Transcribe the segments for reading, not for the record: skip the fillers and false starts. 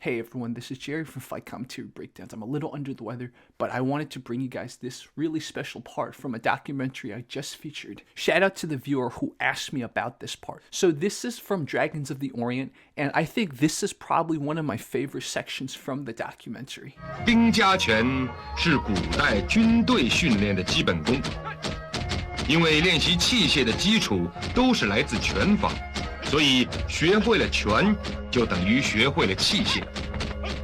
Hey everyone, this is Jerry from Fight Commentary Breakdowns. I'm a little under the weather, but I wanted to bring you guys this really special part from a documentary I just featured. Shout out to the viewer who asked me about this part. So this is from Dragons of the Orient, and I think this is probably one of my favorite sections from the documentary. 兵家拳是古代军队训练的基本功，因为练习器械的基础都是来自拳法。 所以学会了拳，就等于学会了器械。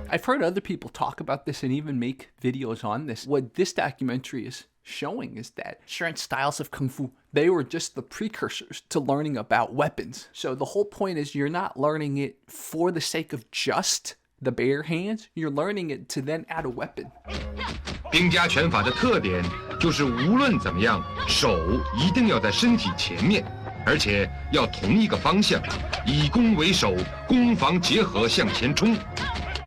I've heard other people talk about this and even make videos on this. What this documentary is showing is that certain styles of Kung Fu, they were just the precursors to learning about weapons. So the whole point is you're not learning it for the sake of just the bare hands, you're learning it to then add a weapon. 兵家拳法的特点就是无论怎么样，手一定要在身体前面。 而且要同一个方向，以攻为守，攻防结合向前冲。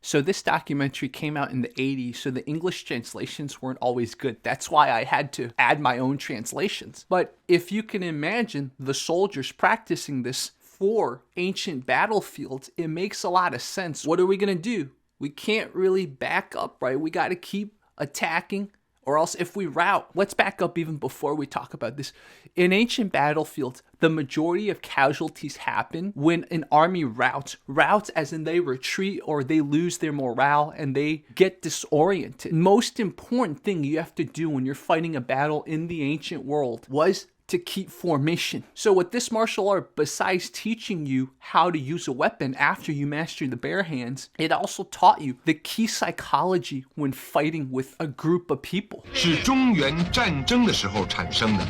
So this documentary came out in the 80s, so the English translations weren't always good. That's why I had to add my own translations. But if you can imagine the soldiers practicing this for ancient battlefields, it makes a lot of sense. What are we going to do? We can't really back up, right? We got to keep attacking. Or else if we rout, let's back up even before we talk about this. In ancient battlefields, the majority of casualties happen when an army routs. Routs as in they retreat or they lose their morale and they get disoriented. Most important thing you have to do when you're fighting a battle in the ancient world was to keep formation. So with this martial art, besides teaching you how to use a weapon after you master the bare hands, it also taught you the key psychology when fighting with a group of people. 是中原战争的时候产生的，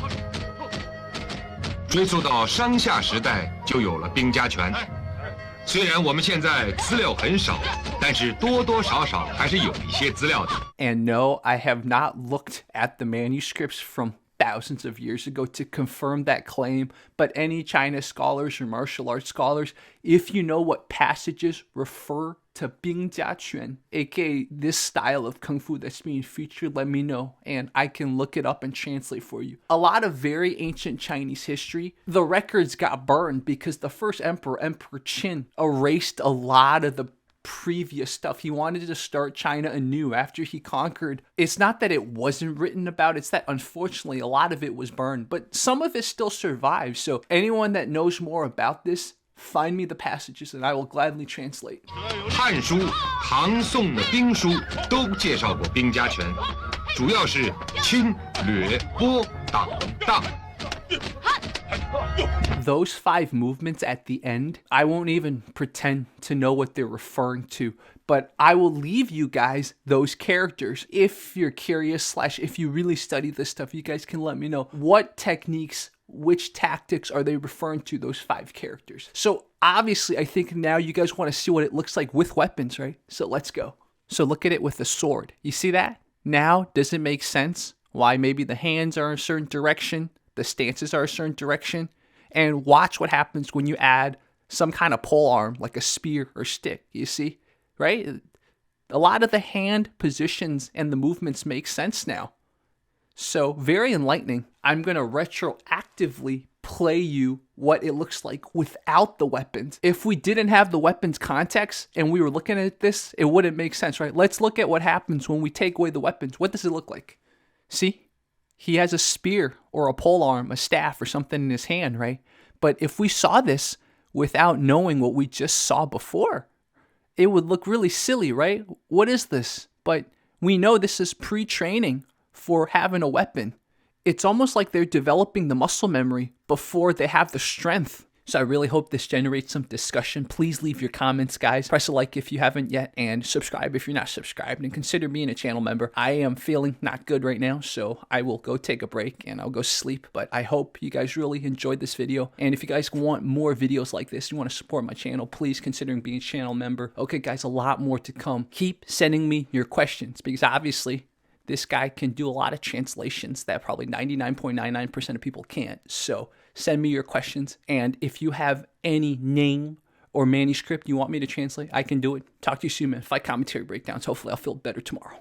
追溯到商夏时代就有了兵家拳。虽然我们现在资料很少，但是多多少少还是有一些资料的。 And no, I have not looked at the manuscripts from thousands of years ago to confirm that claim, but any China scholars or martial arts scholars, if you know what passages refer to Bing Jia Quan, aka this style of Kung Fu that's being featured, let me know, and I can look it up and translate for you. A lot of very ancient Chinese history, the records got burned because the first emperor, Emperor Qin, erased a lot of the previous stuff. He wanted to start China anew after he conquered. It's not that it wasn't written about, it's that unfortunately a lot of it was burned, but some of it still survives. So anyone that knows more about this, find me the passages and I will gladly translate. 汉书、唐宋的兵书都介绍过兵家拳，主要是侵、略、拨、挡、荡。 Those 5 movements at the end, I won't even pretend to know what they're referring to, but I will leave you guys those characters. If you're curious / if you really study this stuff, you guys can let me know what techniques, which tactics are they referring to, those 5 characters. So obviously, I think now you guys want to see what it looks like with weapons, right? So let's go. So look at it with a sword. You see that? Now, does it make sense why maybe the hands are in a certain direction, the stances are a certain direction? And watch what happens when you add some kind of pole arm, like a spear or stick, you see, right? A lot of the hand positions and the movements make sense now. So very enlightening. I'm going to retroactively play you what it looks like without the weapons. If we didn't have the weapons context and we were looking at this, it wouldn't make sense, right? Let's look at what happens when we take away the weapons. What does it look like? See? He has a spear or a pole arm, a staff or something in his hand, right? But if we saw this without knowing what we just saw before, it would look really silly, right? What is this? But we know this is pre-training for having a weapon. It's almost like they're developing the muscle memory before they have the strength. So I really hope this generates some discussion. Please leave your comments, guys. Press a like if you haven't yet, and subscribe if you're not subscribed, and consider being a channel member. I am feeling not good right now, so I will go take a break and I'll go sleep. But I hope you guys really enjoyed this video. And if you guys want more videos like this, you want to support my channel, please consider being a channel member. Okay, guys, a lot more to come. Keep sending me your questions because obviously this guy can do a lot of translations that probably 99.99% of people can't. So send me your questions. And if you have any name or manuscript you want me to translate, I can do it. Talk to you soon, man. Fight Commentary Breakdowns. Hopefully I'll feel better tomorrow.